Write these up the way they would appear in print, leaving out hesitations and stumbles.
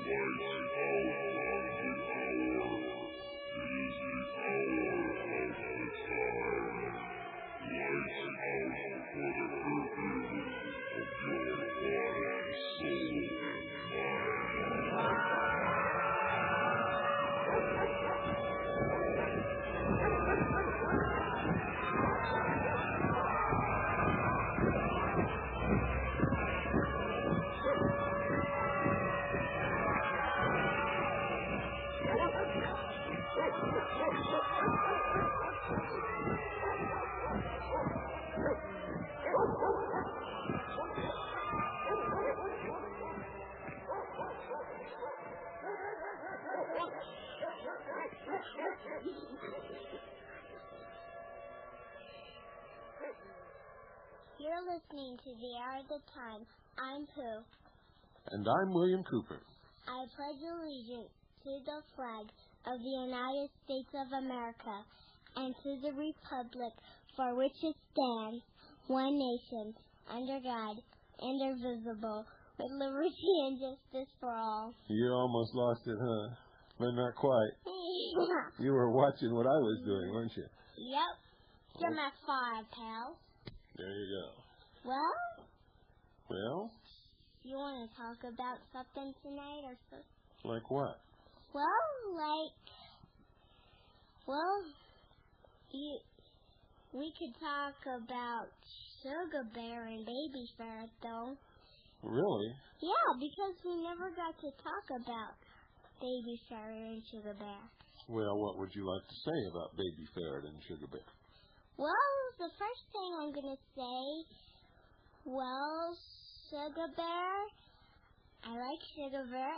You're listening to The Hour of the Time. I'm Pooh. And I'm William Cooper. I pledge allegiance to the flag of the United States of America and to the republic for which it stands, one nation, under God, indivisible, with liberty and justice for all. You almost lost it, huh? But not quite. You were watching what I was doing, weren't you? Yep. You're my 5, pal. There you go. Well? You want to talk about something tonight or something? Like what? We could talk about Sugar Bear and Baby Ferret, though. Really? Yeah, because we never got to talk about Baby Ferret and Sugar Bear. Well, what would you like to say about Baby Ferret and Sugar Bear? Well, the first thing I'm going to say, Sugar Bear, I like Sugar Bear,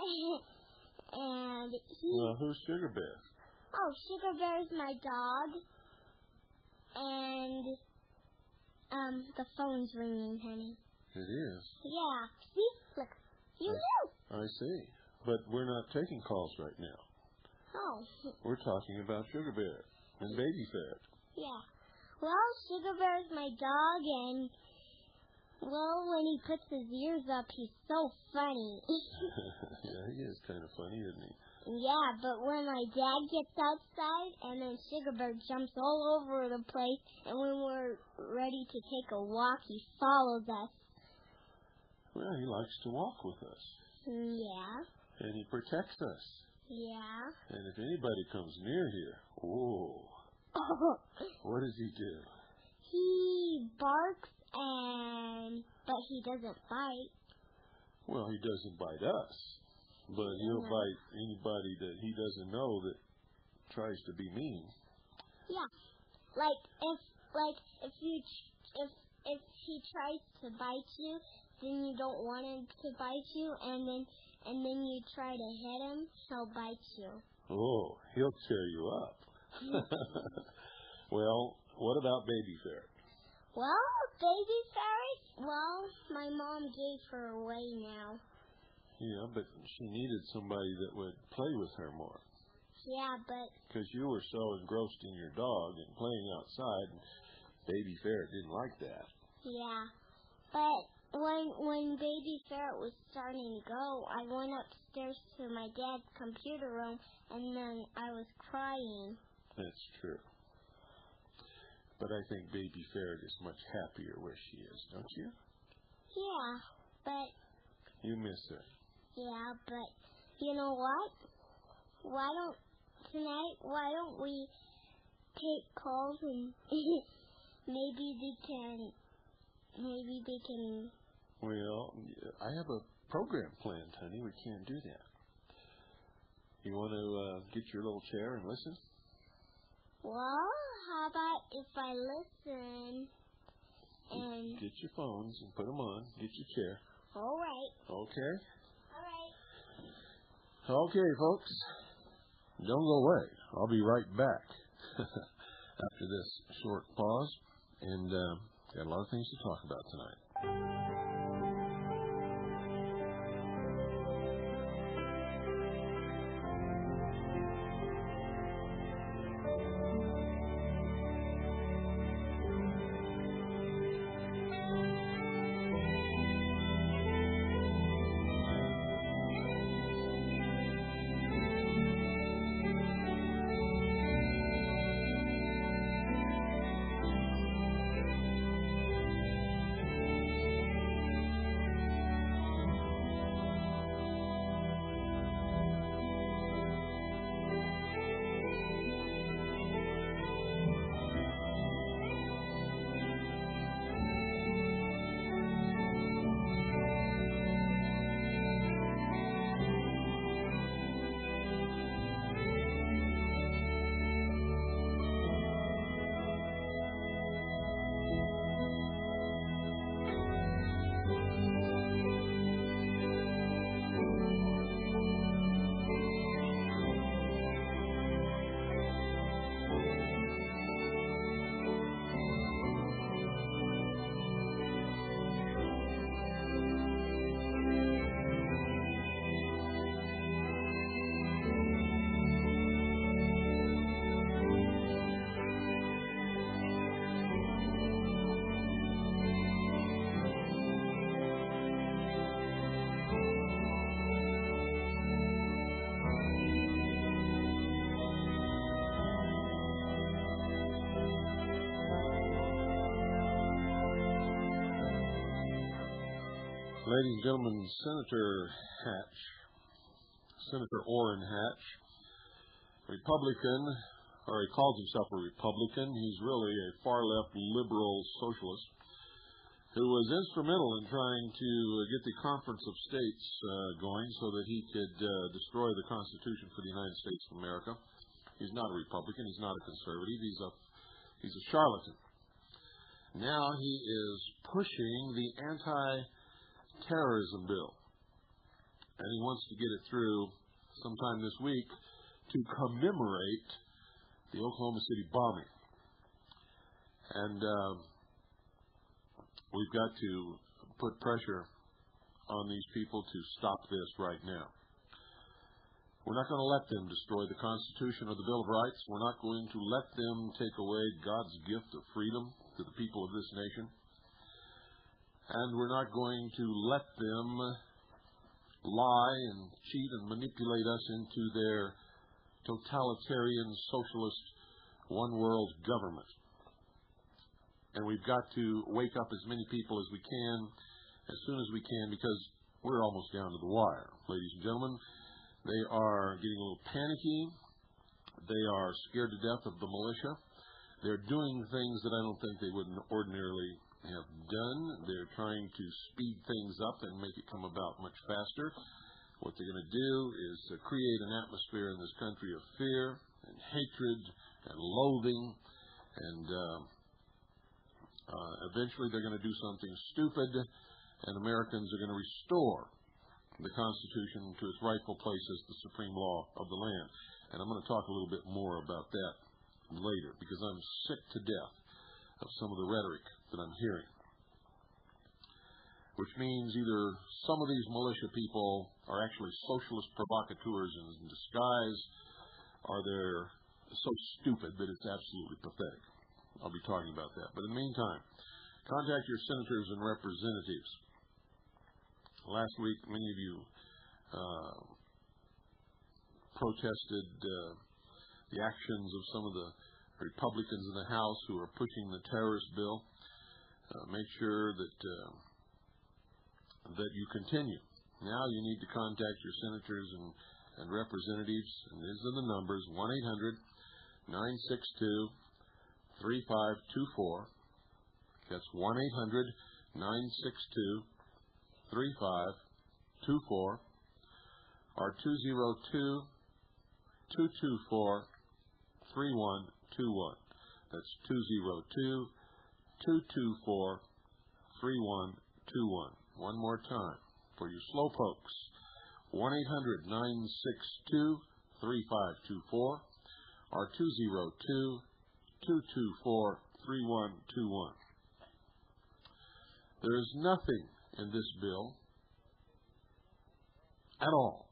and Well, who's Sugar Bear? Oh, Sugar Bear's my dog, and, the phone's ringing, honey. It is? Yeah, see? Look, you knew. I see, but we're not taking calls right now. Oh. We're talking about Sugar Bear and Baby Ferret. Yeah. Well, Sugar Bear's my dog, and, when he puts his ears up, he's so funny. Yeah, he is kind of funny, isn't he? Yeah, but when my dad gets outside, and then Sugar Bear jumps all over the place, and when we're ready to take a walk, he follows us. Well, he likes to walk with us. Yeah. And he protects us. Yeah. And if anybody comes near here, what does he do? He barks, but he doesn't bite. Well, he doesn't bite us, but he'll bite anybody that he doesn't know that tries to be mean. Yeah, if he tries to bite you, then you don't want him to bite you, and then you try to hit him, he'll bite you. Oh, he'll tear you up. Well, what about Baby Ferret? Well, Baby Ferret, my mom gave her away now. Yeah, but she needed somebody that would play with her more. Yeah, but... Because you were so engrossed in your dog and playing outside, and Baby Ferret didn't like that. Yeah, but when Baby Ferret was starting to go, I went upstairs to my dad's computer room, and then I was crying. That's true. But I think Baby Ferret is much happier where she is, don't you? Yeah, but... You miss her. Yeah, but you know what? Why don't we take calls and maybe they can... Well, I have a program planned, honey. We can't do that. You want to get your little chair and listen? Well, how about if I listen and... Get your phones and put them on. Get your chair. All right. Okay? All right. Okay, folks. Don't go away. I'll be right back after this short pause. And got a lot of things to talk about tonight. Ladies and gentlemen, Senator Orrin Hatch, Republican, or he calls himself a Republican. He's really a far-left liberal socialist who was instrumental in trying to get the Conference of States going so that he could destroy the Constitution for the United States of America. He's not a Republican. He's not a conservative. He's a charlatan. Now he is pushing the anti-terrorism bill, and he wants to get it through sometime this week to commemorate the Oklahoma City bombing. And we've got to put pressure on these people to stop this right now. We're not going to let them destroy the Constitution or the Bill of Rights. We're not going to let them take away God's gift of freedom to the people of this nation. And we're not going to let them lie and cheat and manipulate us into their totalitarian, socialist, one-world government. And we've got to wake up as many people as we can, as soon as we can, because we're almost down to the wire, ladies and gentlemen. They are getting a little panicky. They are scared to death of the militia. They're doing things that I don't think they would ordinarily have done. They're trying to speed things up and make it come about much faster. What they're going to do is create an atmosphere in this country of fear and hatred and loathing, and eventually they're going to do something stupid, and Americans are going to restore the Constitution to its rightful place as the supreme law of the land. And I'm going to talk a little bit more about that later, because I'm sick to death of some of the rhetoric that I'm hearing, which means either some of these militia people are actually socialist provocateurs in disguise, or they're so stupid that it's absolutely pathetic. I'll be talking about that. But in the meantime, contact your senators and representatives. Last week, many of you protested the actions of some of the Republicans in the House who are pushing the terrorist bill. Make sure that you continue. Now you need to contact your senators and representatives, and these are the numbers: 1-800-962-3524. That's 1-800-962-3524, or 202-224-3121. That's 202-224-3121. One more time for you slowpokes: 1-800-962-3524, or 202-224-3121. There is nothing in this bill at all,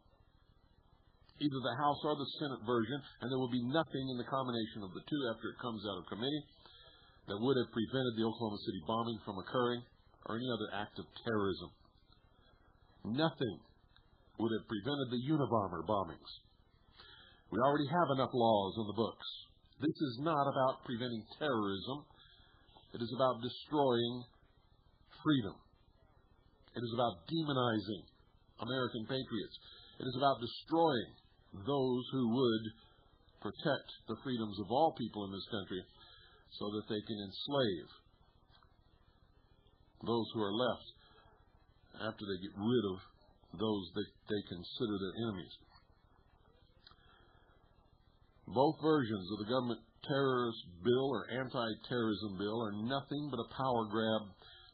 either the House or the Senate version, and there will be nothing in the combination of the two after it comes out of committee that would have prevented the Oklahoma City bombing from occurring or any other act of terrorism. Nothing would have prevented the Unabomber bombings. We already have enough laws on the books. This is not about preventing terrorism. It is about destroying freedom. It is about demonizing American patriots. It is about destroying those who would protect the freedoms of all people in this country so that they can enslave those who are left after they get rid of those that they consider their enemies. Both versions of the government terrorist bill or anti-terrorism bill are nothing but a power grab,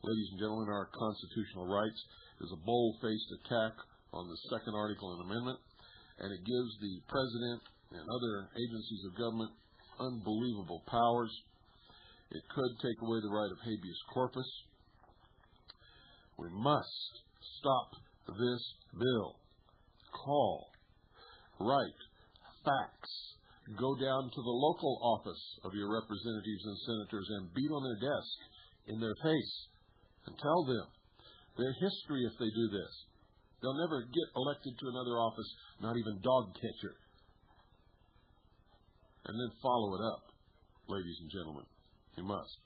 ladies and gentlemen. Our constitutional rights is a bold-faced attack on the second article and amendment, and it gives the president and other agencies of government unbelievable powers. It could take away the right of habeas corpus. We must stop this bill. Call, write, fax, go down to the local office of your representatives and senators and beat on their desk in their face and tell them their history if they do this. They'll never get elected to another office, not even dog catcher. And then follow it up, ladies and gentlemen. You must.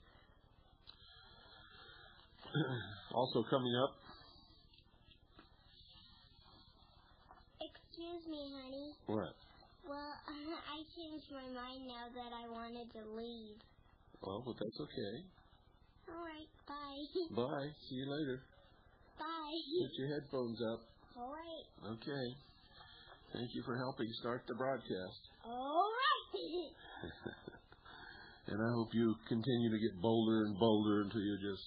Also coming up Excuse me, honey. What? Well, I changed my mind now that I wanted to leave. Oh, but that's okay. All right, bye. Bye. See you later. Bye. Put your headphones up. All right. Okay. Thank you for helping start the broadcast. All right. And I hope you continue to get bolder and bolder until you just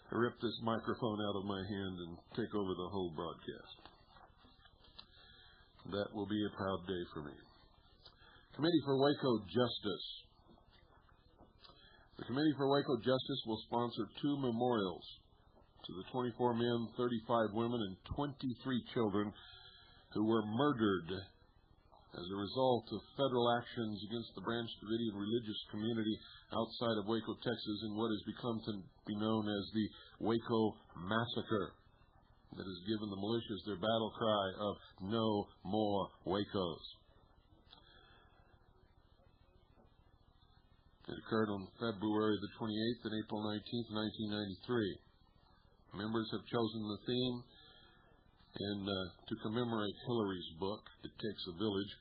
rip this microphone out of my hand and take over the whole broadcast. That will be a proud day for me. Committee for Waco Justice. The Committee for Waco Justice will sponsor 2 memorials to the 24 men, 35 women, and 23 children who were murdered as a result of federal actions against the Branch Davidian religious community outside of Waco, Texas, in what has become to be known as the Waco Massacre, that has given the militias their battle cry of "No more Wacos." It occurred on February the 28th and April 19th, 1993. Members have chosen the theme to commemorate Hillary's book, It Takes a Village.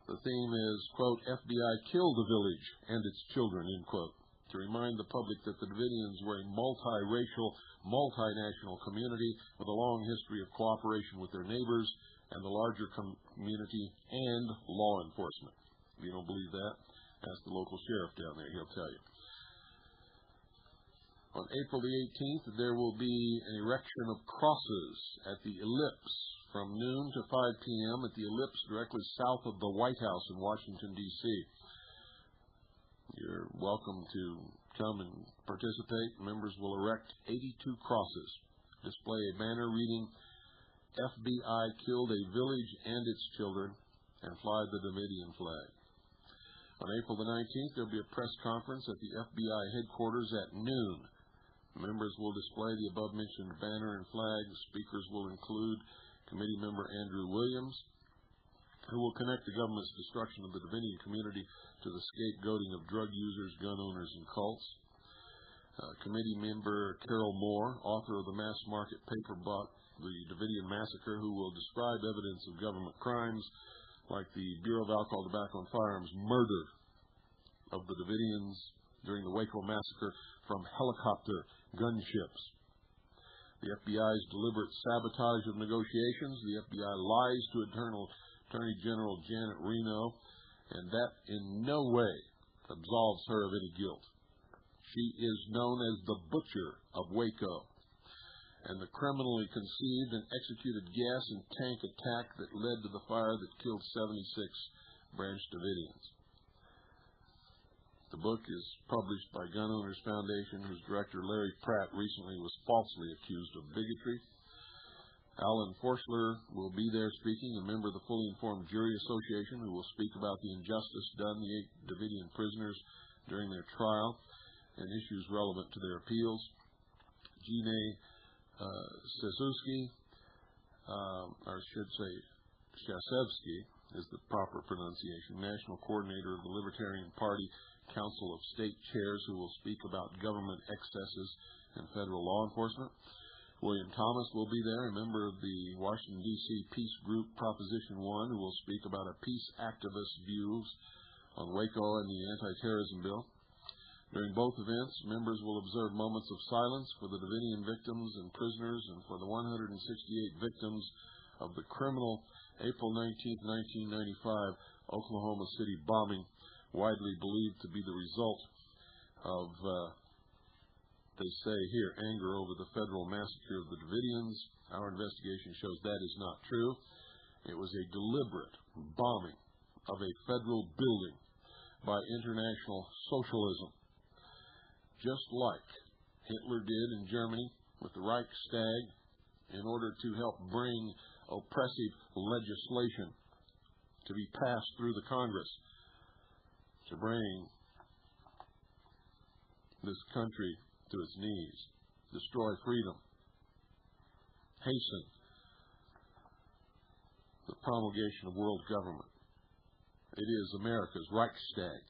The theme is, quote, "FBI killed the village and its children," end quote, to remind the public that the Davidians were a multiracial, multinational community with a long history of cooperation with their neighbors and the larger community and law enforcement. If you don't believe that, ask the local sheriff down there. He'll tell you. On April the 18th, there will be an erection of crosses at the Ellipse from noon to 5 p.m. at the Ellipse directly south of the White House in Washington, D.C. You're welcome to come and participate. Members will erect 82 crosses, display a banner reading, "FBI killed a village and its children," and fly the Davidian flag. On April the 19th, there will be a press conference at the FBI headquarters at noon. Members will display the above-mentioned banner and flag. Speakers will include Committee Member Andrew Williams, who will connect the government's destruction of the Davidian community to the scapegoating of drug users, gun owners, and cults. Committee Member Carol Moore, author of the mass market paper book, The Davidian Massacre, who will describe evidence of government crimes like the Bureau of Alcohol, Tobacco, and Firearms murder of the Davidians during the Waco Massacre from helicopter gunships. The FBI's deliberate sabotage of negotiations. The FBI lies to Attorney General Janet Reno, and that in no way absolves her of any guilt. She is known as the Butcher of Waco, and the criminally conceived and executed gas and tank attack that led to the fire that killed 76 Branch Davidians. The book is published by Gun Owners Foundation, whose director, Larry Pratt, recently was falsely accused of bigotry. Alan Forschler will be there speaking, a member of the Fully Informed Jury Association, who will speak about the injustice done the 8 Davidian prisoners during their trial and issues relevant to their appeals. Gene Szewski, or I should say Szewski is the proper pronunciation, National Coordinator of the Libertarian Party Council of State Chairs, who will speak about government excesses in federal law enforcement. William Thomas will be there, a member of the Washington, D.C. Peace Group Proposition 1, who will speak about a peace activist views on Waco and the anti-terrorism bill. During both events, members will observe moments of silence for the Davidian victims and prisoners and for the 168 victims of the criminal April 19, 1995 Oklahoma City bombing, widely believed to be the result of, they say here, anger over the federal massacre of the Davidians. Our investigation shows that is not true. It was a deliberate bombing of a federal building by international socialism, just like Hitler did in Germany with the Reichstag in order to help bring oppressive legislation to be passed through the Congress to bring this country to its knees, destroy freedom, hasten the promulgation of world government. It is America's Reichstag.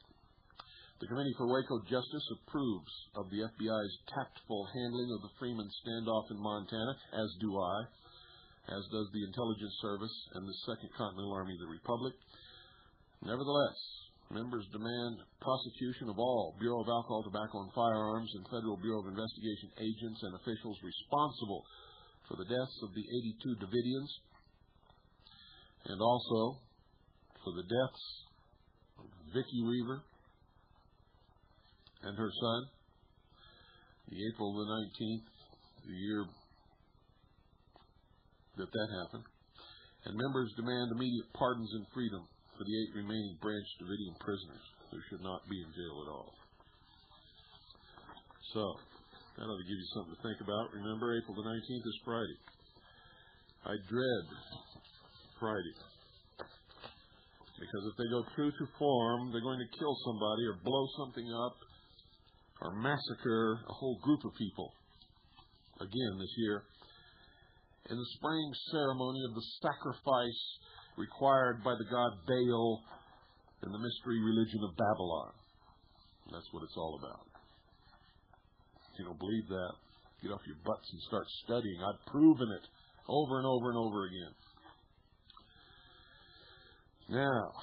The Committee for Waco Justice approves of the FBI's tactful handling of the Freeman standoff in Montana, as do I, as does the Intelligence Service and the Second Continental Army of the Republic. Nevertheless, members demand prosecution of all Bureau of Alcohol, Tobacco, and Firearms and Federal Bureau of Investigation agents and officials responsible for the deaths of the 82 Davidians, and also for the deaths of Vicki Weaver and her son, the April the 19th, the year that happened. And members demand immediate pardons and freedom for the 8 remaining Branch Davidian prisoners who should not be in jail at all. So, that ought to give you something to think about. Remember, April the 19th is Friday. I dread Friday, because if they go true to form, they're going to kill somebody or blow something up or massacre a whole group of people again this year in the spring ceremony of the sacrifice required by the god Baal in the mystery religion of Babylon. And that's what it's all about. If you don't believe that, get off your butts and start studying. I've proven it over and over and over again. Now,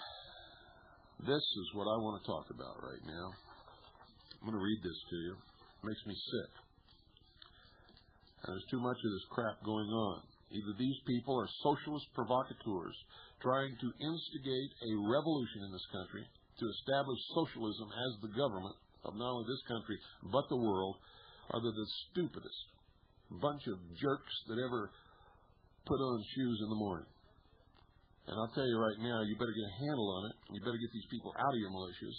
this is what I want to talk about right now. I'm going to read this to you. It makes me sick. And there's too much of this crap going on. Either these people are socialist provocateurs trying to instigate a revolution in this country to establish socialism as the government of not only this country but the world, or they're the stupidest bunch of jerks that ever put on shoes in the morning. And I'll tell you right now, you better get a handle on it. You better get these people out of your militias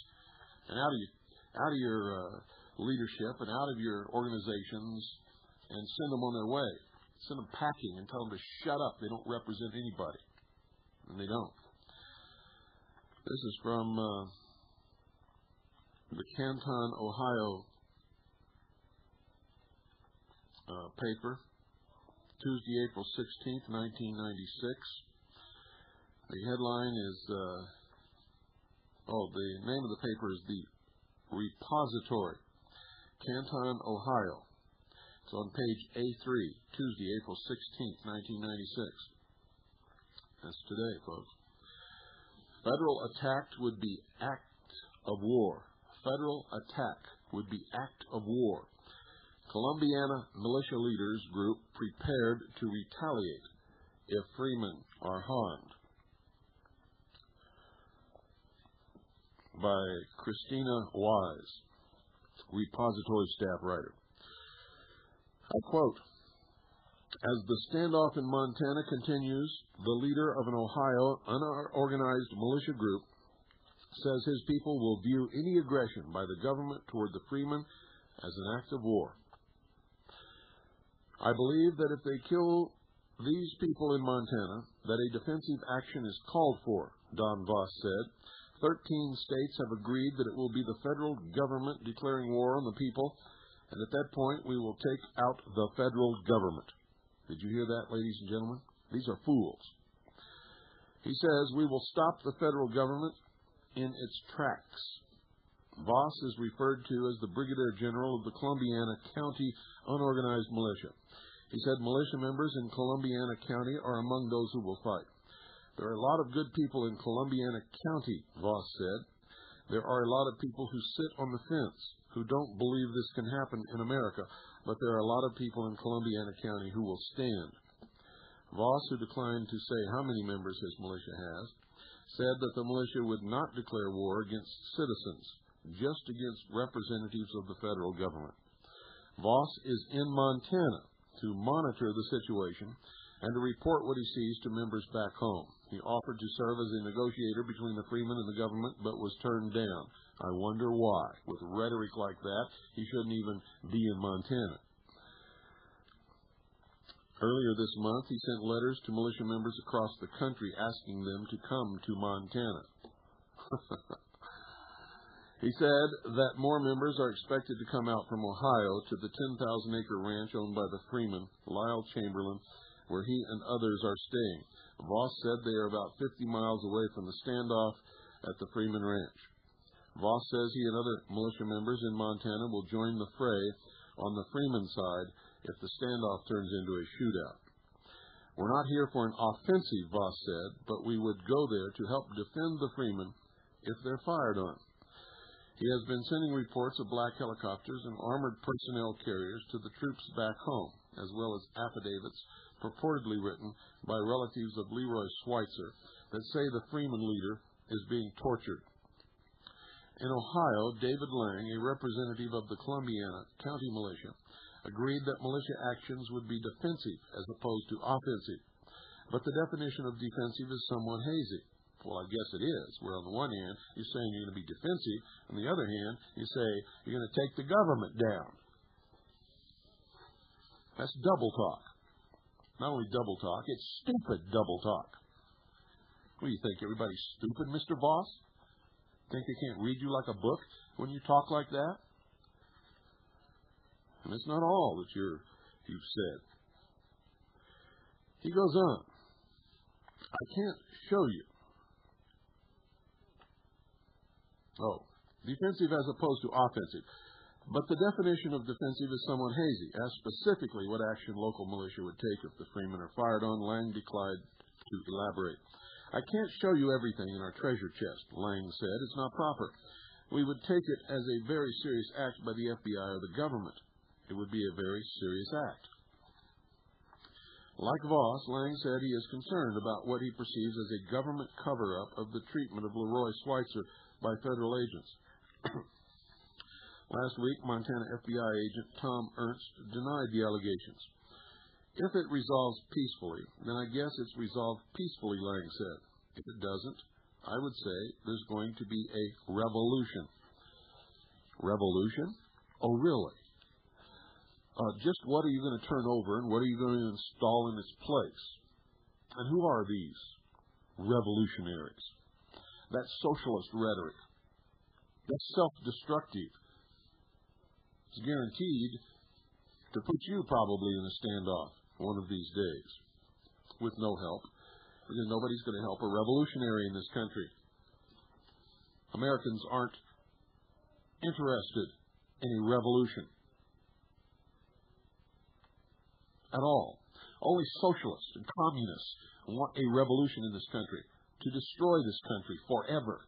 and out of your leadership and out of your organizations and send them on their way. Send them packing and tell them to shut up. They don't represent anybody. And they don't. This is from the Canton, Ohio paper, Tuesday, April 16th, 1996. The headline is, the name of the paper is The Repository, Canton, Ohio. It's on page A3, Tuesday, April 16th, 1996. That's today, folks. Federal attack would be act of war. Federal attack would be act of war. Columbiana militia leaders group prepared to retaliate if freemen are harmed. By Christina Wise, repository staff writer. I quote, "As the standoff in Montana continues, the leader of an Ohio unorganized militia group says his people will view any aggression by the government toward the freemen as an act of war. I believe that if they kill these people in Montana, that a defensive action is called for," Don Voss said. 13 states have agreed that it will be the federal government declaring war on the people, and at that point we will take out the federal government. Did you hear that, ladies and gentlemen? These are fools. He says, "We will stop the federal government in its tracks." Voss is referred to as the Brigadier General of the Columbiana County Unorganized Militia. He said militia members in Columbiana County are among those who will fight. "There are a lot of good people in Columbiana County," Voss said. "There are a lot of people who sit on the fence, who don't believe this can happen in America, but there are a lot of people in Columbiana County who will stand." Voss, who declined to say how many members his militia has, said that the militia would not declare war against citizens, just against representatives of the federal government. Voss is in Montana to monitor the situation and to report what he sees to members back home. He offered to serve as a negotiator between the freemen and the government, but was turned down. I wonder why. With rhetoric like that, he shouldn't even be in Montana. Earlier this month, he sent letters to militia members across the country asking them to come to Montana. He said that more members are expected to come out from Ohio to the 10,000-acre ranch owned by the freeman, Lyle Chamberlain, where he and others are staying. Voss said they are about 50 miles away from the standoff at the Freeman Ranch. Voss says he and other militia members in Montana will join the fray on the Freeman side if the standoff turns into a shootout. We're not here for an offensive, Voss said, but we would go there to help defend the freemen if they're fired on. He has been sending reports of black helicopters and armored personnel carriers to the troops back home, as well as affidavits purportedly written by relatives of Leroy Schweitzer that say the freeman leader is being tortured. In Ohio, David Lang, a representative of the Columbiana County Militia, agreed that militia actions would be defensive as opposed to offensive. But the definition of defensive is somewhat hazy. Well, I guess it is, where on the one hand, you're saying you're going to be defensive, on the other hand, you say you're going to take the government down. That's double talk. Not only double talk, it's stupid double talk. What do you think, everybody's stupid, Mr. Voss? Think they can't read you like a book when you talk like that? And it's not all that you've said. He goes on. I can't show you. Defensive as opposed to offensive. But the definition of defensive is somewhat hazy. Ask specifically what action local militia would take if the freemen are fired on. Lang declined to elaborate. I can't show you everything in our treasure chest, Lang said. It's not proper. We would take it as a very serious act by the FBI or the government. It would be a very serious act. Like Voss, Lang said he is concerned about what he perceives as a government cover-up of the treatment of Leroy Schweitzer by federal agents. Last week, Montana FBI agent Tom Ernst denied the allegations. If it resolves peacefully, then I guess it's resolved peacefully, Lang said. If it doesn't, I would say there's going to be a revolution. Revolution? Oh, really? Just what are you going to turn over and what are you going to install in its place? And who are these revolutionaries? That's socialist rhetoric. That's self-destructive. It's guaranteed to put you probably in a standoff one of these days with no help, because nobody's going to help a revolutionary in this country. Americans aren't interested in a revolution at all. Only socialists and communists want a revolution in this country, to destroy this country forever.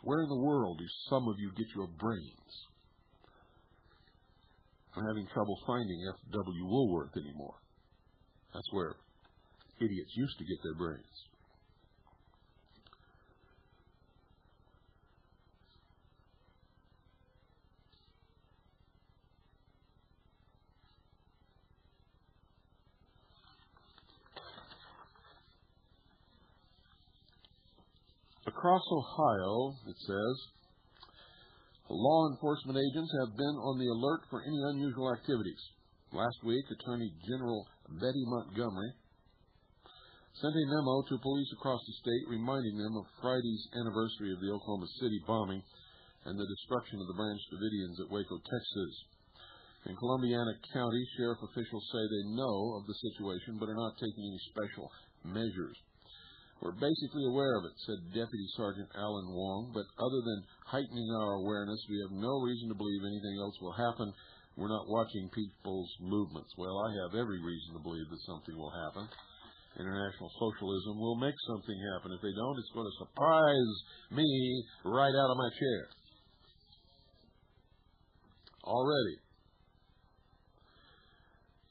Where in the world do some of you get your brains? I'm having trouble finding F.W. Woolworth anymore. That's where idiots used to get their brains. Across Ohio, it says, law enforcement agents have been on the alert for any unusual activities. Last week, Attorney General Betty Montgomery sent a memo to police across the state reminding them of Friday's anniversary of the Oklahoma City bombing and the destruction of the Branch Davidians at Waco, Texas. In Columbiana County, sheriff officials say they know of the situation but are not taking any special measures. We're basically aware of it, said Deputy Sergeant Alan Wong, but other than heightening our awareness, we have no reason to believe anything else will happen. We're not watching people's movements. Well, I have every reason to believe that something will happen. International socialism will make something happen. If they don't, it's going to surprise me right out of my chair. Already,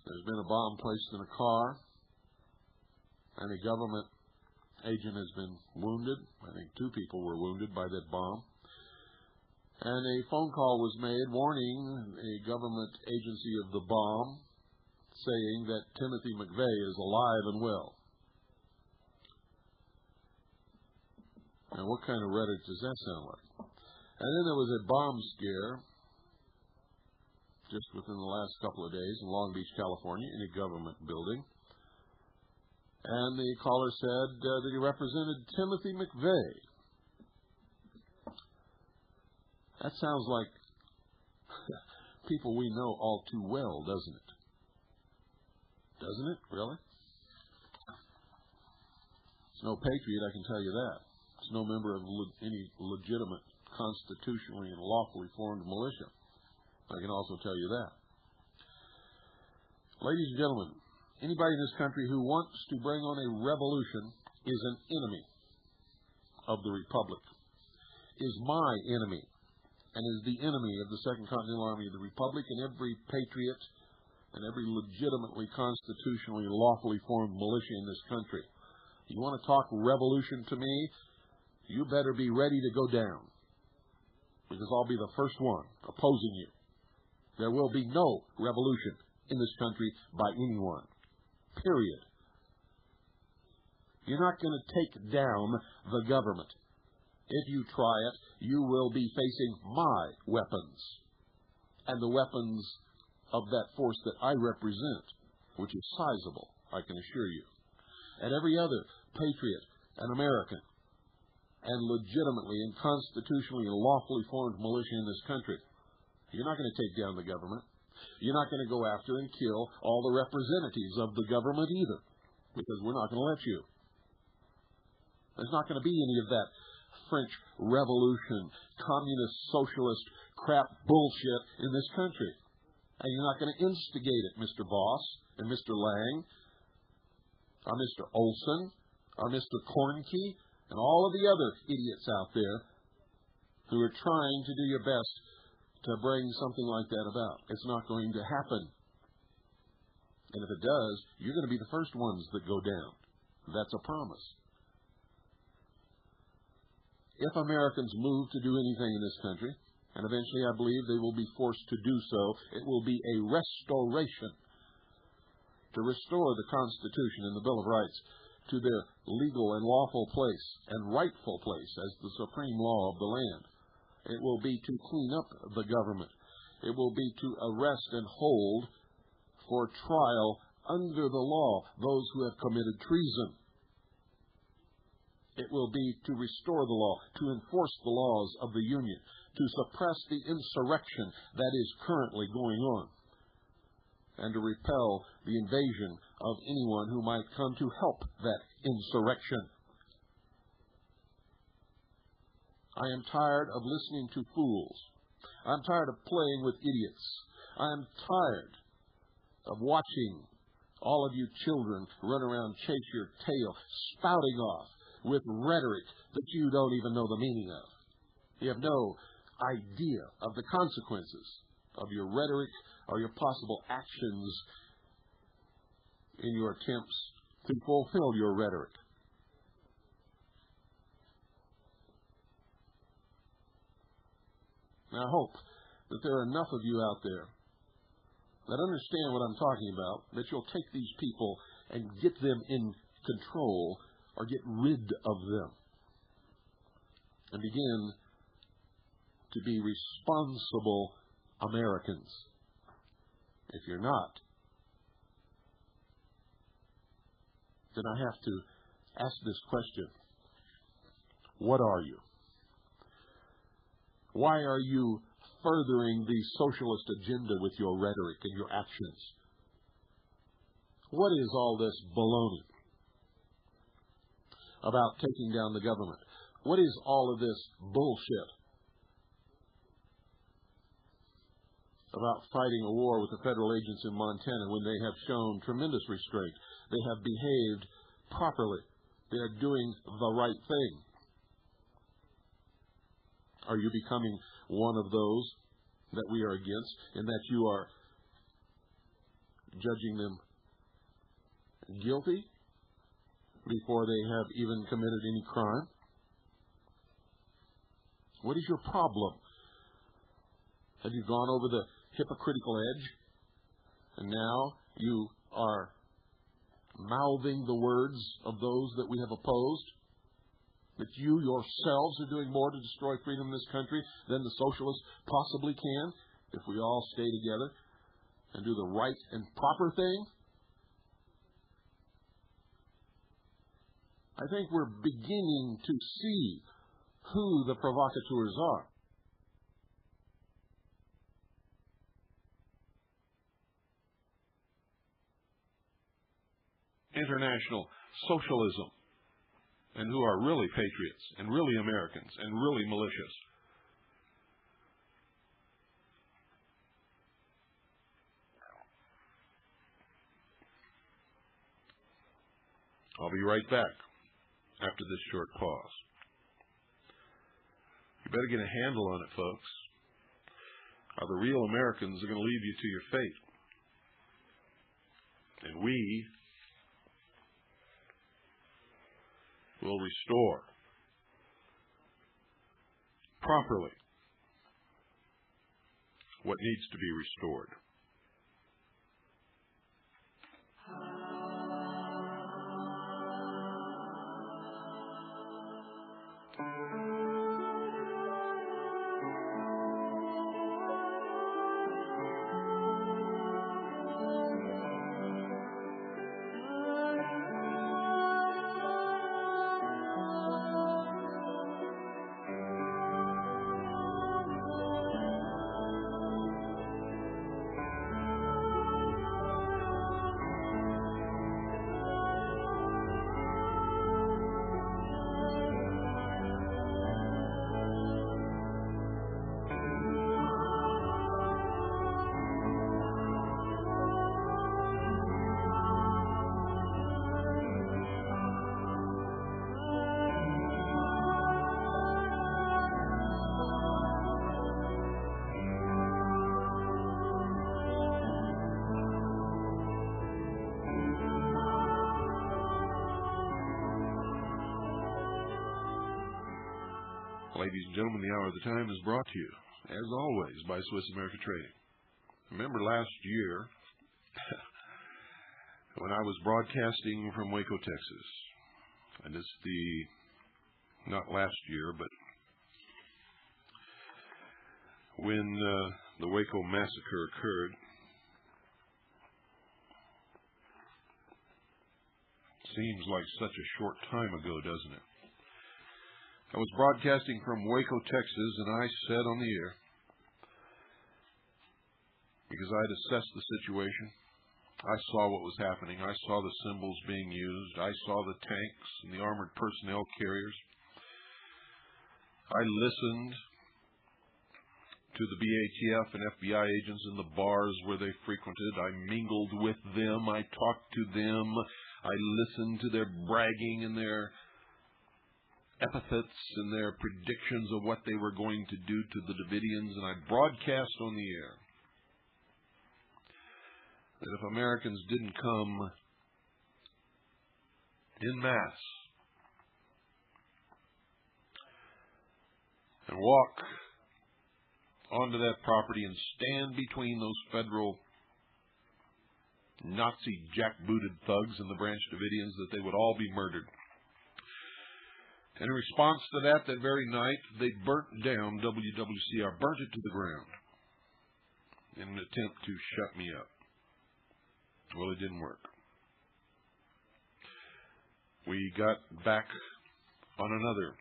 there's been a bomb placed in a car, and a government agent has been wounded. I think 2 people were wounded by that bomb. And a phone call was made warning a government agency of the bomb, saying that Timothy McVeigh is alive and well. Now, what kind of rhetoric does that sound like? And then there was a bomb scare just within the last couple of days in Long Beach, California, in a government building. And the caller said that he represented Timothy McVeigh. That sounds like people we know all too well, doesn't it? Doesn't it, really? It's no patriot, I can tell you that. It's no member of any legitimate constitutionally and lawfully formed militia. I can also tell you that. Ladies and gentlemen, anybody in this country who wants to bring on a revolution is an enemy of the Republic, is my enemy, and is the enemy of the Second Continental Army of the Republic and every patriot and every legitimately, constitutionally, lawfully formed militia in this country. You want to talk revolution to me, you better be ready to go down, because I'll be the first one opposing you. There will be no revolution in this country by anyone, period. You're not going to take down the government. If you try it, you will be facing my weapons and the weapons of that force that I represent, which is sizable, I can assure you. And every other patriot and American and legitimately and constitutionally and lawfully formed militia in this country, you're not going to take down the government. You're not going to go after and kill all the representatives of the government either, because we're not going to let you. There's not going to be any of that French Revolution, communist, socialist crap bullshit in this country. And you're not going to instigate it, Mr. Voss and Mr. Lang, or Mr. Olson, or Mr. Kornke, and all of the other idiots out there who are trying to do your best to bring something like that about. It's not going to happen. And if it does, you're going to be the first ones that go down. That's a promise. If Americans move to do anything in this country, and eventually I believe they will be forced to do so, it will be a restoration, to restore the Constitution and the Bill of Rights to their legal and lawful place and rightful place as the supreme law of the land. It will be to clean up the government. It will be to arrest and hold for trial under the law those who have committed treason. It will be to restore the law, to enforce the laws of the Union, to suppress the insurrection that is currently going on, and to repel the invasion of anyone who might come to help that insurrection. I am tired of listening to fools. I'm tired of playing with idiots. I'm tired of watching all of you children run around, chase your tail, spouting off with rhetoric that you don't even know the meaning of. You have no idea of the consequences of your rhetoric or your possible actions in your attempts to fulfill your rhetoric. Now, I hope that there are enough of you out there that understand what I'm talking about, that you'll take these people and get them in control or get rid of them and begin to be responsible Americans. If you're not, then I have to ask this question. What are you? Why are you furthering the socialist agenda with your rhetoric and your actions? What is all this baloney about taking down the government? What is all of this bullshit about fighting a war with the federal agents in Montana when they have shown tremendous restraint? They have behaved properly. They are doing the right thing. Are you becoming one of those that we are against, in that you are judging them guilty before they have even committed any crime? What is your problem? Have you gone over the hypocritical edge, and now you are mouthing the words of those that we have opposed? That you yourselves are doing more to destroy freedom in this country than the socialists possibly can, if we all stay together and do the right and proper thing? I think we're beginning to see who the provocateurs are. International socialism, and who are really patriots and really Americans and really militias. I'll be right back after this short pause. You better get a handle on it, folks, or the real Americans are going to leave you to your fate. And we will restore properly what needs to be restored. Ladies and gentlemen, the Hour of the Time is brought to you, as always, by Swiss America Trading. Remember last year when I was broadcasting from Waco, Texas, and it's not last year, but when the Waco massacre occurred. Seems like such a short time ago, doesn't it? I was broadcasting from Waco, Texas, and I said on the air, because I had assessed the situation, I saw what was happening, I saw the symbols being used, I saw the tanks and the armored personnel carriers. I listened to the BATF and FBI agents in the bars where they frequented. I mingled with them, I talked to them, I listened to their bragging and their epithets and their predictions of what they were going to do to the Davidians, and I broadcast on the air that if Americans didn't come en masse and walk onto that property and stand between those federal Nazi jackbooted thugs and the Branch Davidians, that they would all be murdered. And in response to that very night, they burnt down WWCR, burnt it to the ground in an attempt to shut me up. Well, it didn't work. We got back on another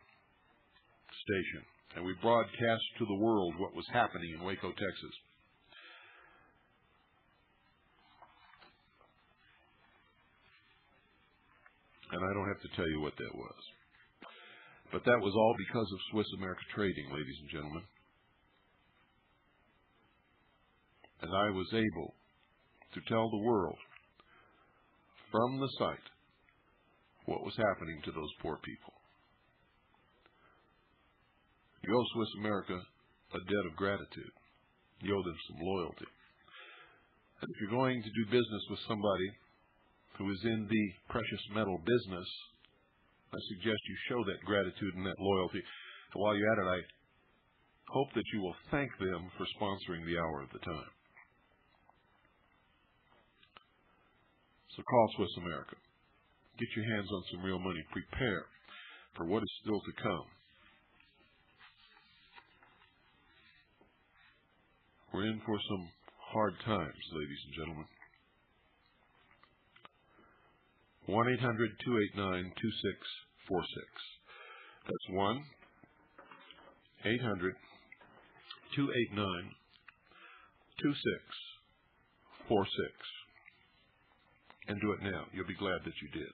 station, and we broadcast to the world what was happening in Waco, Texas. And I don't have to tell you what that was. But that was all because of Swiss America Trading, ladies and gentlemen. And I was able to tell the world from the site what was happening to those poor people. You owe Swiss America a debt of gratitude. You owe them some loyalty. And if you're going to do business with somebody who is in the precious metal business, I suggest you show that gratitude and that loyalty. And while you're at it, I hope that you will thank them for sponsoring the Hour of the Time. So call Swiss America. Get your hands on some real money. Prepare for what is still to come. We're in for some hard times, ladies and gentlemen. 1-800-289-2646. That's 1-800-289-2646. And do it now. You'll be glad that you did.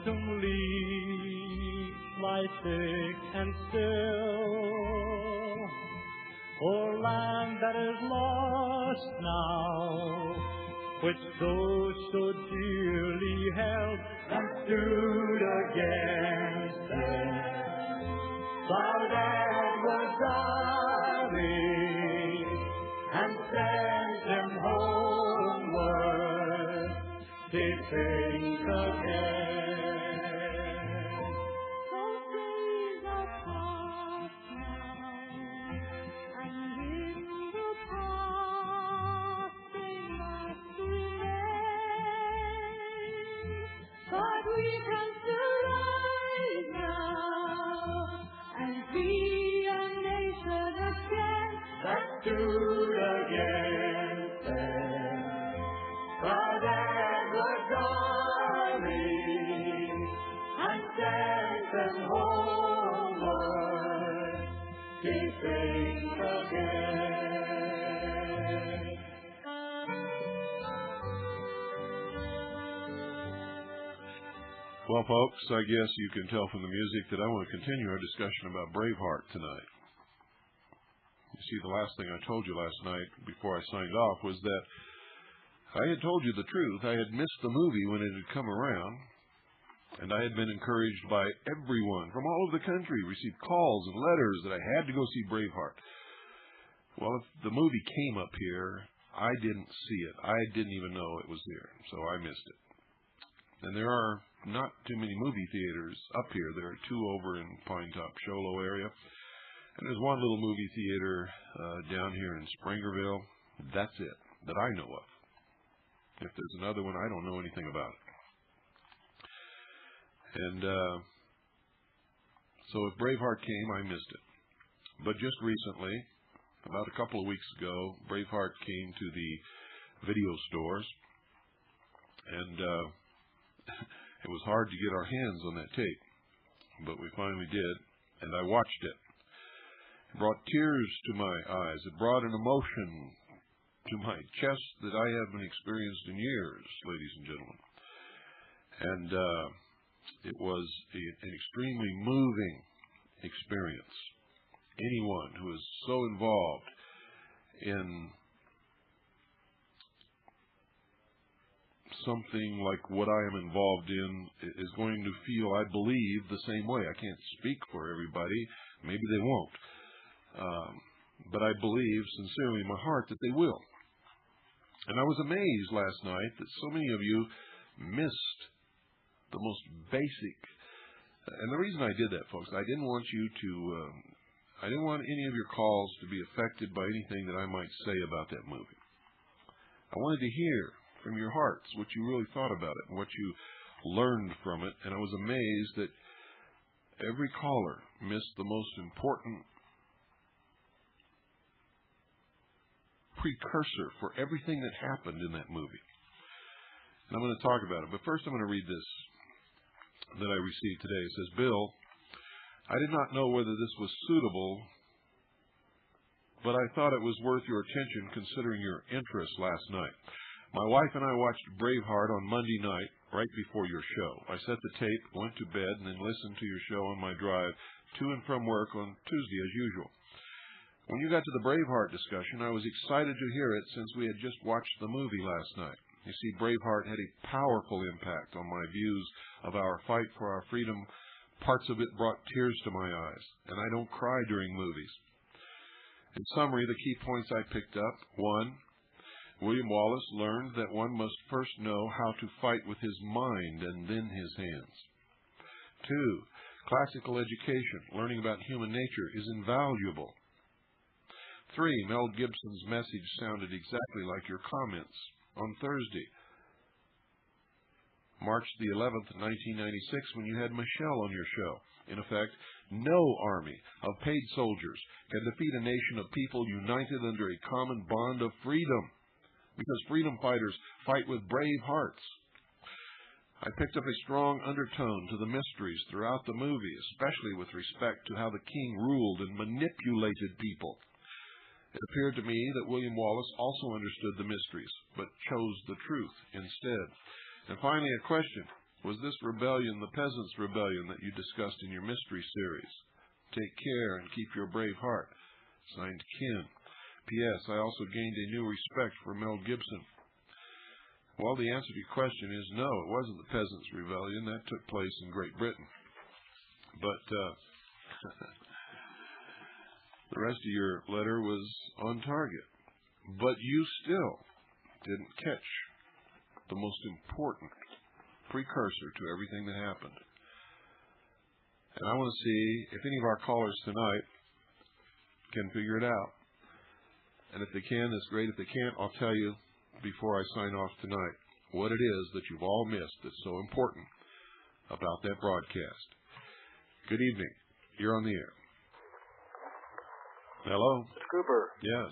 autumn leaves lie thick and still, o'er land that is lost now, which those so dearly held and stood against them. Proud Edward rallied and sent them homeward, they think again. Those days are past now, and in the past they must remain. But we can still rise now and be a nation again that stood against them. Proud Edward rallied and sent them homeward, they think again. Well, folks, I guess you can tell from the music that I want to continue our discussion about Braveheart tonight. You see, the last thing I told you last night before I signed off was that I had told you the truth. I had missed the movie when it had come around, and I had been encouraged by everyone from all over the country, received calls and letters that I had to go see Braveheart. Well, if the movie came up here, I didn't see it. I didn't even know it was here, so I missed it. And there are not too many movie theaters up here. There are two over in Pinetop, Sholo area. And there's one little movie theater down here in Springerville. That's it, that I know of. If there's another one, I don't know anything about it. And so if Braveheart came, I missed it. But just recently, about a couple of weeks ago, Braveheart came to the video stores. And it was hard to get our hands on that tape, but we finally did, and I watched it. It brought tears to my eyes. It brought an emotion to my chest that I haven't experienced in years, ladies and gentlemen. And it was an extremely moving experience. Anyone who is so involved in something like what I am involved in is going to feel, I believe, the same way. I can't speak for everybody. Maybe they won't. But I believe sincerely in my heart that they will. And I was amazed last night that so many of you missed the most basic. And the reason I did that, folks, I didn't want you to, I didn't want any of your calls to be affected by anything that I might say about that movie. I wanted to hear from your hearts what you really thought about it and what you learned from it. And I was amazed that every caller missed the most important precursor for everything that happened in that movie. And I'm going to talk about it. But first I'm going to read this that I received today. It says, Bill, I did not know whether this was suitable, but I thought it was worth your attention considering your interest last night. My wife and I watched Braveheart on Monday night, right before your show. I set the tape, went to bed, and then listened to your show on my drive to and from work on Tuesday as usual. When you got to the Braveheart discussion, I was excited to hear it since we had just watched the movie last night. You see, Braveheart had a powerful impact on my views of our fight for our freedom. Parts of it brought tears to my eyes, and I don't cry during movies. In summary, the key points I picked up: 1, William Wallace learned that one must first know how to fight with his mind and then his hands. 2, classical education, learning about human nature, is invaluable. 3, Mel Gibson's message sounded exactly like your comments on Thursday, March the 11th, 1996, when you had Michelle on your show. In effect, no army of paid soldiers can defeat a nation of people united under a common bond of freedom, because freedom fighters fight with brave hearts. I picked up a strong undertone to the mysteries throughout the movie, especially with respect to how the king ruled and manipulated people. It appeared to me that William Wallace also understood the mysteries, but chose the truth instead. And finally, a question. Was this rebellion the peasants' rebellion that you discussed in your mystery series? Take care and keep your brave heart. Signed, Ken. P.S. I also gained a new respect for Mel Gibson. Well, the answer to your question is no, it wasn't the peasants' rebellion. That took place in Great Britain. But the rest of your letter was on target. But you still didn't catch the most important precursor to everything that happened. And I want to see if any of our callers tonight can figure it out. And if they can, that's great. If they can't, I'll tell you before I sign off tonight what it is that you've all missed that's so important about that broadcast. Good evening. You're on the air. Hello? Cooper. Yes.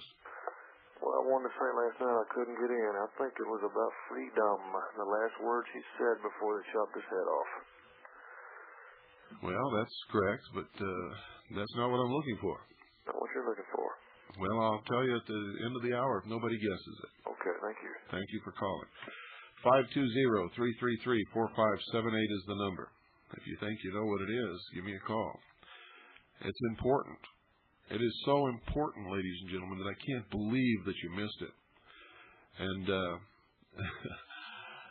Well, I wanted to say last night I couldn't get in. I think it was about freedom, the last word she said before they chopped his head off. Well, that's correct, but that's not what I'm looking for. Not what you're looking for. Well, I'll tell you at the end of the hour if nobody guesses it. Okay, thank you. Thank you for calling. 520-333-4578 is the number. If you think you know what it is, give me a call. It's important. It is so important, ladies and gentlemen, that I can't believe that you missed it. And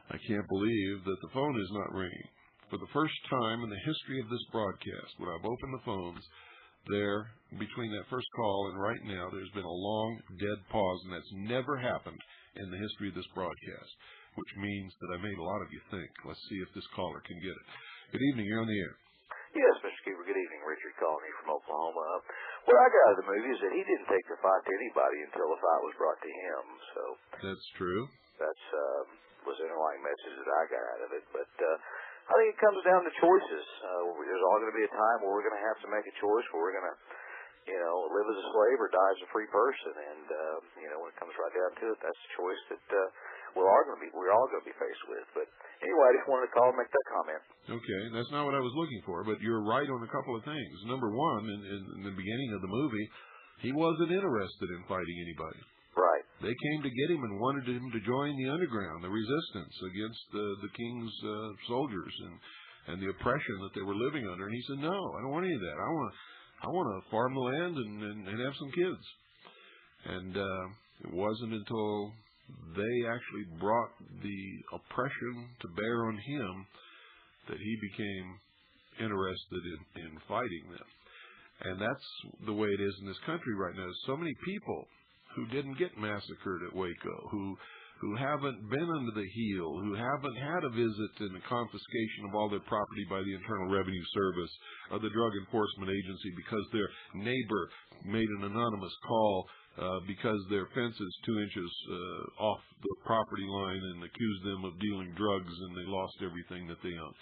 I can't believe that the phone is not ringing. For the first time in the history of this broadcast, when I've opened the phones, there, between that first call and right now, there's been a long, dead pause, and that's never happened in the history of this broadcast, which means that I made a lot of you think. Let's see if this caller can get it. Good evening. You're on the air. Yes, Mr. Cooper. Good evening. Richard calling you from Oklahoma. What I got out of the movie is that he didn't take the fight to anybody until the fight was brought to him. So that's true. That's was the underlying message that I got out of it. But I think it comes down to choices. There's all going to be a time where we're going to have to make a choice where we're going to, live as a slave or die as a free person. And when it comes right down to it, that's a choice that we're all going to be faced with. But anyway, I just wanted to call and make that comment. Okay, that's not what I was looking for, but you're right on a couple of things. Number one, in the beginning of the movie, he wasn't interested in fighting anybody. Right. They came to get him and wanted him to join the underground, the resistance against the king's soldiers and the oppression that they were living under. And he said, no, I don't want any of that. I want to farm the land and have some kids. And it wasn't until they actually brought the oppression to bear on him that he became interested in fighting them. And that's the way it is in this country right now. There's so many people who didn't get massacred at Waco, who haven't been under the heel, who haven't had a visit and a confiscation of all their property by the Internal Revenue Service or the Drug Enforcement Agency because their neighbor made an anonymous call because their fence is 2 inches off the property line and accused them of dealing drugs and they lost everything that they owned.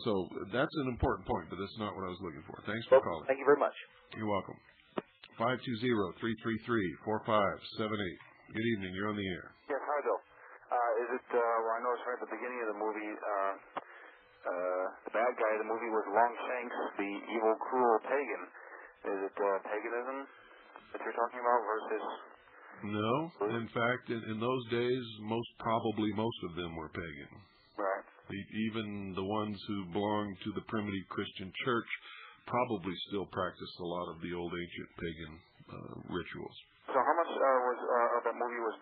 So that's an important point, but that's not what I was looking for. Thanks for calling. Thank you very much. You're welcome. 520-333-4578. Good evening. You're on the air. Yes, hi, Bill. Is it, I noticed right at the beginning of the movie, the bad guy of the movie was Longshanks, the evil, cruel pagan. Is it paganism that you're talking about versus... No. In fact, in those days, most of them were pagan. Right. Even the ones who belonged to the primitive Christian church probably still practiced a lot of the old ancient pagan rituals. So how much of that movie was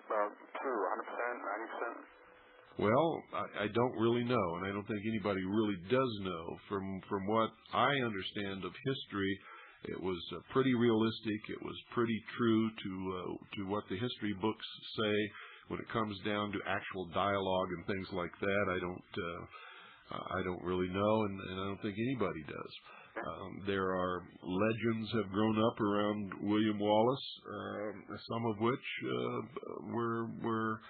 true? 100%, 90%? Well, I don't really know, and I don't think anybody really does know. From what I understand of history, it was pretty realistic. It was pretty true to what the history books say. When it comes down to actual dialogue and things like that, I don't really know, and I don't think anybody does. There are legends have grown up around William Wallace, some of which were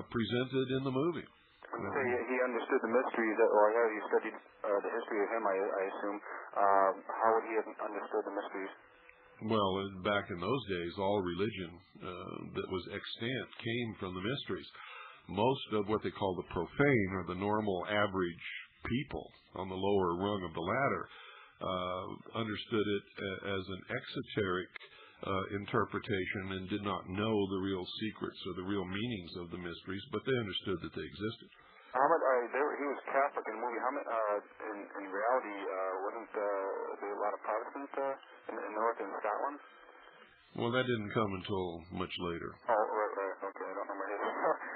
presented in the movie. So he understood the mysteries, or he studied the history of him, I assume. How would he have understood the mysteries? Well, back in those days, all religion that was extant came from the mysteries. Most of what they call the profane, or the normal average people on the lower rung of the ladder, understood it as an exoteric interpretation and did not know the real secrets or the real meanings of the mysteries, but they understood that they existed. He was Catholic in the movie. In reality, wasn't there a lot of Protestants in the North and Scotland? Well, that didn't come until much later. Oh, right. Okay, I don't remember his.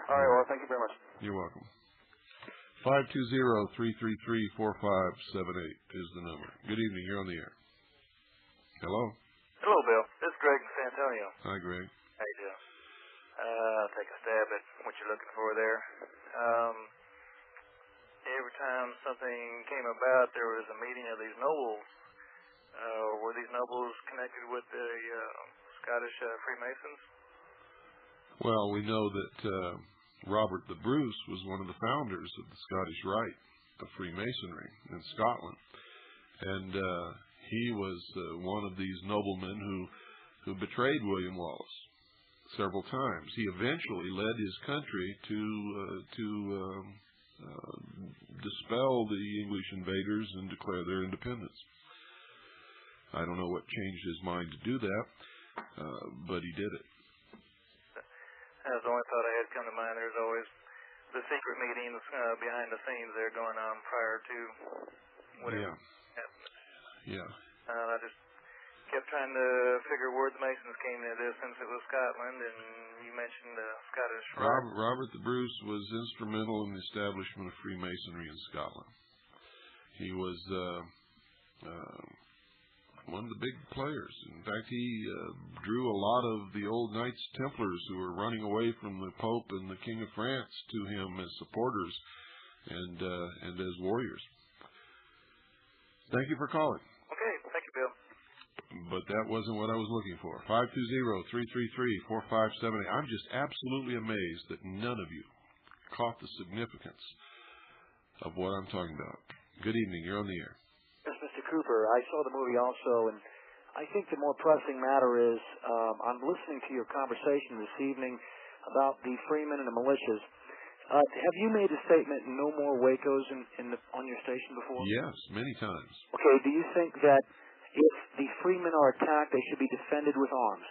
All right, well, thank you very much. You're welcome. 520-333-4578 is the number. Good evening. You're on the air. Hello. Hello, Bill. This is Greg from San Antonio. Hi, Greg. How you doing? I'll take a stab at what you're looking for there. Every time something came about, there was a meeting of these nobles. Were these nobles connected with the Scottish Freemasons? Well, we know that Robert the Bruce was one of the founders of the Scottish Rite of Freemasonry in Scotland. And he was one of these noblemen who betrayed William Wallace several times. He eventually led his country to dispel the English invaders and declare their independence. I don't know what changed his mind to do that, but he did it. That was the only thought I had come to mind. There's always the secret meetings behind the scenes there going on prior to whatever happened. Yeah. I just kept trying to figure where the Masons came into this since it was Scotland, and you mentioned the Scottish Rite. Robert the Bruce was instrumental in the establishment of Freemasonry in Scotland. He was one of the big players. In fact, he drew a lot of the old Knights Templars who were running away from the Pope and the King of France to him as supporters and as warriors. Thank you for calling. Okay, thank you, Bill. But that wasn't what I was looking for. 520-333-4578. I'm just absolutely amazed that none of you caught the significance of what I'm talking about. Good evening. You're on the air. Yes, Mr. Cooper. I saw the movie also, and I think the more pressing matter is I'm listening to your conversation this evening about the freemen and the militias. Have you made a statement, no more wacos on your station before? Yes, many times. Okay, do you think that if the freemen are attacked, they should be defended with arms?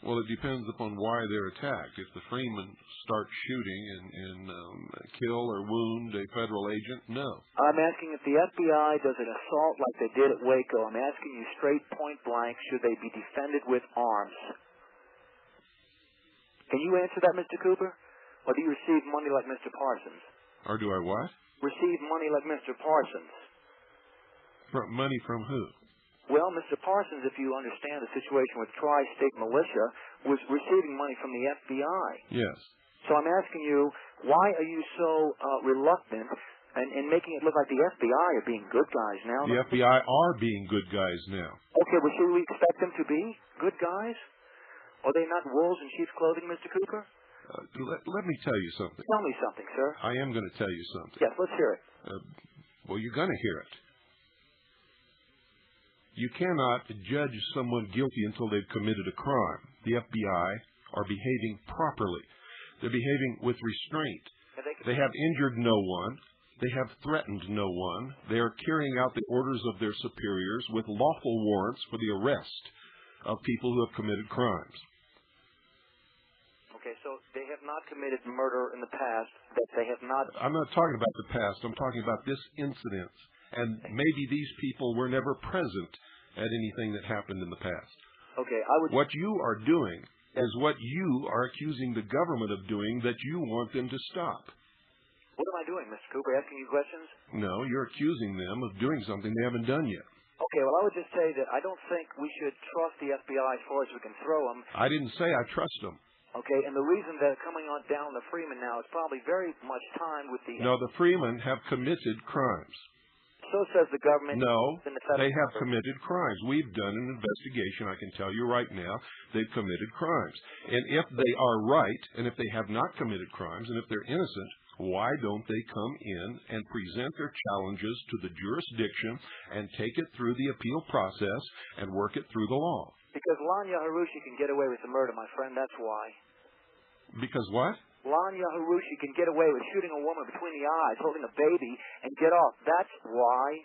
Well, it depends upon why they're attacked. If the freemen start shooting and kill or wound a federal agent, no. I'm asking if the FBI does an assault like they did at Waco. I'm asking you straight point blank, should they be defended with arms? Can you answer that, Mr. Cooper? Or do you receive money like Mr. Parsons? Or do I what? Receive money like Mr. Parsons. Money from who? Well, Mr. Parsons, if you understand the situation with Tri-State Militia, was receiving money from the FBI. Yes. So I'm asking you, why are you so reluctant in making it look like the FBI are being good guys now? The FBI are being good guys now. Okay, well, should we expect them to be good guys? Are they not wolves in sheep's clothing, Mr. Cooper? Let me tell you something. Tell me something, sir. I am going to tell you something. Yes, let's hear it. Well, you're going to hear it. You cannot judge someone guilty until they've committed a crime. The FBI are behaving properly. They're behaving with restraint. They have injured no one. They have threatened no one. They are carrying out the orders of their superiors with lawful warrants for the arrest of people who have committed crimes. Okay, so they have not committed murder in the past, that they have not... I'm not talking about the past. I'm talking about this incident. And maybe these people were never present at anything that happened in the past. Okay, What you are doing is what you are accusing the government of doing that you want them to stop. What am I doing, Mr. Cooper? Asking you questions? No, you're accusing them of doing something they haven't done yet. Okay, well, I would just say that I don't think we should trust the FBI as far as we can throw them. I didn't say I trust them. Okay, and the reason they're coming on down the Freemen now is probably very much timed with the... No, the Freemen have committed crimes. So says the government. No, they have committed crimes. We've done an investigation. I can tell you right now, they've committed crimes. And if they are right, and if they have not committed crimes, and if they're innocent, why don't they come in and present their challenges to the jurisdiction and take it through the appeal process and work it through the law? Because Lanya Harushi can get away with the murder, my friend, that's why. Because what? Lanya Harushi can get away with shooting a woman between the eyes, holding a baby, and get off. That's why.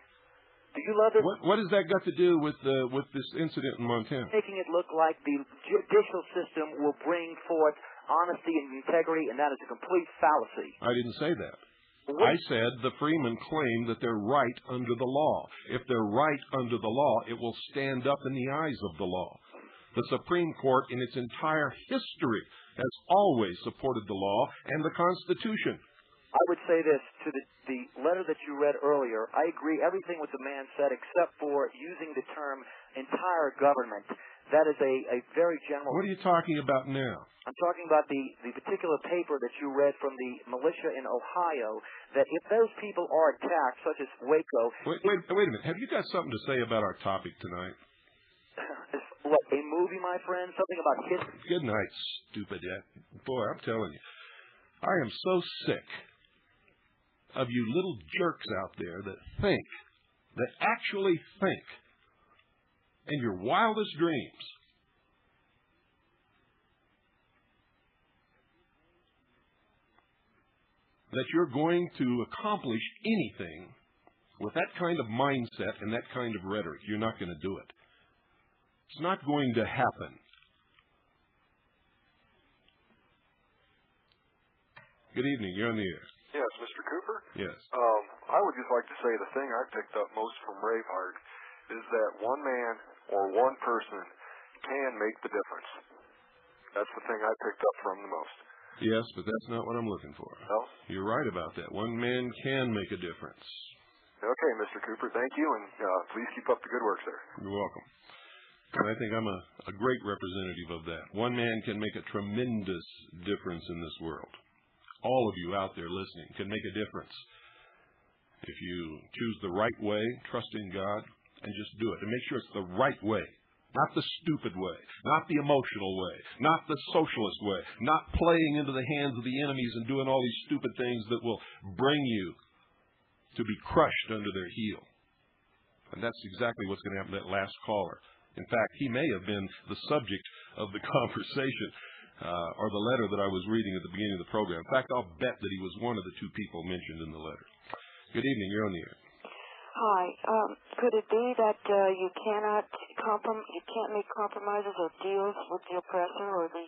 Do you love it? What has that got to do with this incident in Montana? Making it look like the judicial system will bring forth honesty and integrity, and that is a complete fallacy. I didn't say that. Well, I said the freemen claim that they're right under the law. If they're right under the law, it will stand up in the eyes of the law. The Supreme Court, in its entire history, has always supported the law and the Constitution. I would say this to the letter that you read earlier. I agree everything what the man said except for using the term entire government. That is a very general... What are you talking about now? I'm talking about the particular paper that you read from the militia in Ohio, that if those people are attacked, such as Waco... Wait a minute. Have you got something to say about our topic tonight? What, a movie, my friend? Something about history? Good night, stupid. Boy, I'm telling you, I am so sick of you little jerks out there that actually think, in your wildest dreams, that you're going to accomplish anything with that kind of mindset and that kind of rhetoric. You're not going to do it. It's not going to happen. Good evening. You're on the air. Yes, Mr. Cooper? Yes. I would just like to say the thing I picked up most from Braveheart is that one man or one person can make the difference. That's the thing I picked up from the most. Yes, but that's not what I'm looking for. No? You're right about that. One man can make a difference. Okay, Mr. Cooper, thank you, and please keep up the good work, sir. You're welcome. And I think I'm a great representative of that. One man can make a tremendous difference in this world. All of you out there listening can make a difference if you choose the right way, trust in God, and just do it. And make sure it's the right way, not the stupid way, not the emotional way, not the socialist way, not playing into the hands of the enemies and doing all these stupid things that will bring you to be crushed under their heel. And that's exactly what's going to happen to that last caller. In fact, he may have been the subject of the conversation or the letter that I was reading at the beginning of the program. In fact, I'll bet that he was one of the two people mentioned in the letter. Good evening. You're on the air. Hi. Could it be that you can't make compromises or deals with the oppressor or the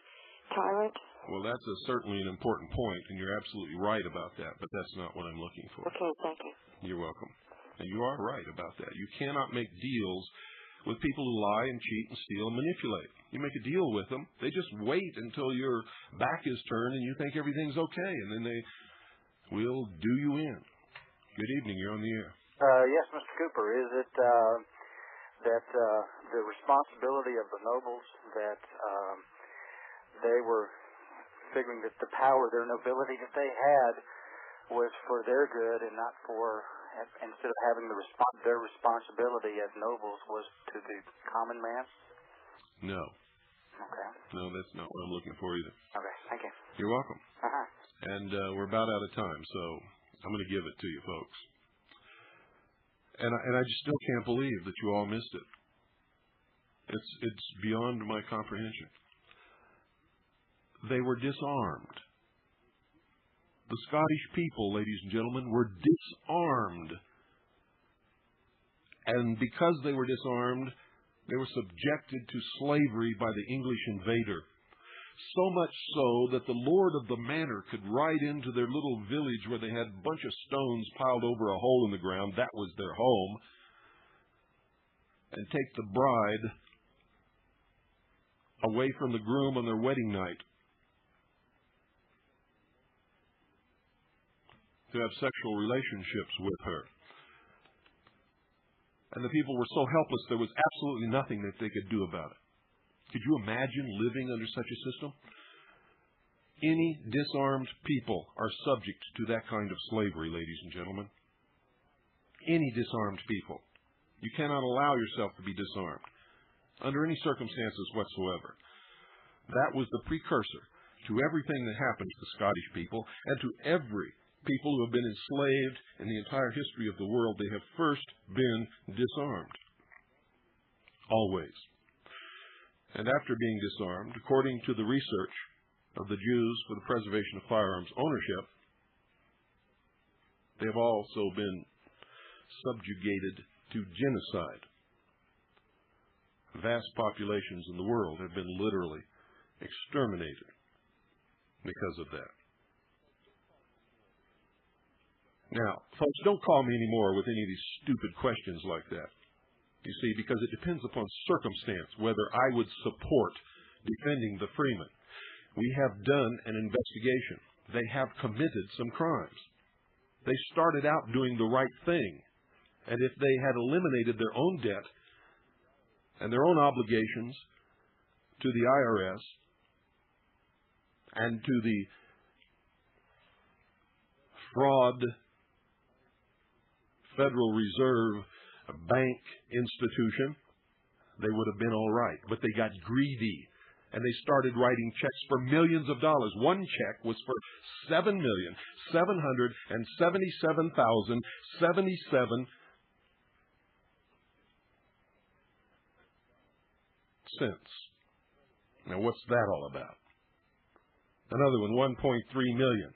tyrant? Well, that's certainly an important point, and you're absolutely right about that, but that's not what I'm looking for. Okay, thank you. You're welcome. And you are right about that. You cannot make deals with people who lie and cheat and steal and manipulate. You make a deal with them, they just wait until your back is turned and you think everything's okay, and then they will do you in. Good evening. You're on the air. Yes, Mr. Cooper. Is it that the responsibility of the nobles that they were figuring that the power, their nobility that they had was for their good and not for, instead of having their responsibility as nobles was to the common man? No. Okay. No, that's not what I'm looking for either. Okay, thank you. You're welcome. Uh-huh. And we're about out of time, so I'm going to give it to you, folks. And I just still can't believe that you all missed it. It's beyond my comprehension. They were disarmed. The Scottish people, ladies and gentlemen, were disarmed. And because they were disarmed, they were subjected to slavery by the English invader. So much so that the lord of the manor could ride into their little village where they had a bunch of stones piled over a hole in the ground, that was their home, and take the bride away from the groom on their wedding night to have sexual relationships with her. And the people were so helpless, there was absolutely nothing that they could do about it. Could you imagine living under such a system? Any disarmed people are subject to that kind of slavery, ladies and gentlemen. Any disarmed people. You cannot allow yourself to be disarmed under any circumstances whatsoever. That was the precursor to everything that happened to the Scottish people and to every people who have been enslaved in the entire history of the world. They have first been disarmed. Always. And after being disarmed, according to the research of the Jews for the preservation of firearms ownership, they have also been subjugated to genocide. Vast populations in the world have been literally exterminated. because of that. Now, folks, don't call me anymore with any of these stupid questions like that. You see, because it depends upon circumstance whether I would support defending the freemen. We have done an investigation. They have committed some crimes. They started out doing the right thing. And if they had eliminated their own debt and their own obligations to the IRS and to the fraud Federal Reserve bank institution, they would have been all right. But they got greedy, and they started writing checks for millions of dollars. One check was for $7,777,077 cents. Now, what's that all about? Another one, $1.3 million.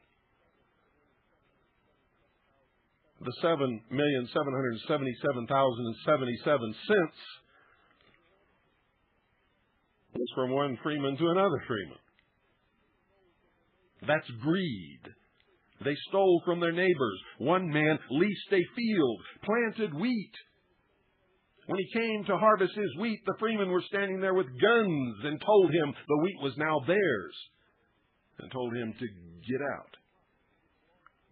The $7,777,077 was from one freeman to another freeman. That's greed. They stole from their neighbors. One man leased a field, planted wheat. When he came to harvest his wheat, the freemen were standing there with guns and told him the wheat was now theirs and told him to get out.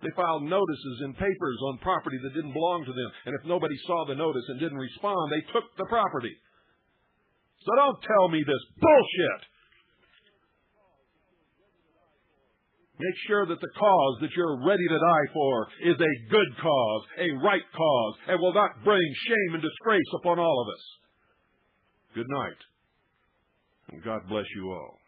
They filed notices in papers on property that didn't belong to them. And if nobody saw the notice and didn't respond, they took the property. So don't tell me this bullshit. Make sure that the cause that you're ready to die for is a good cause, a right cause, and will not bring shame and disgrace upon all of us. Good night, and God bless you all.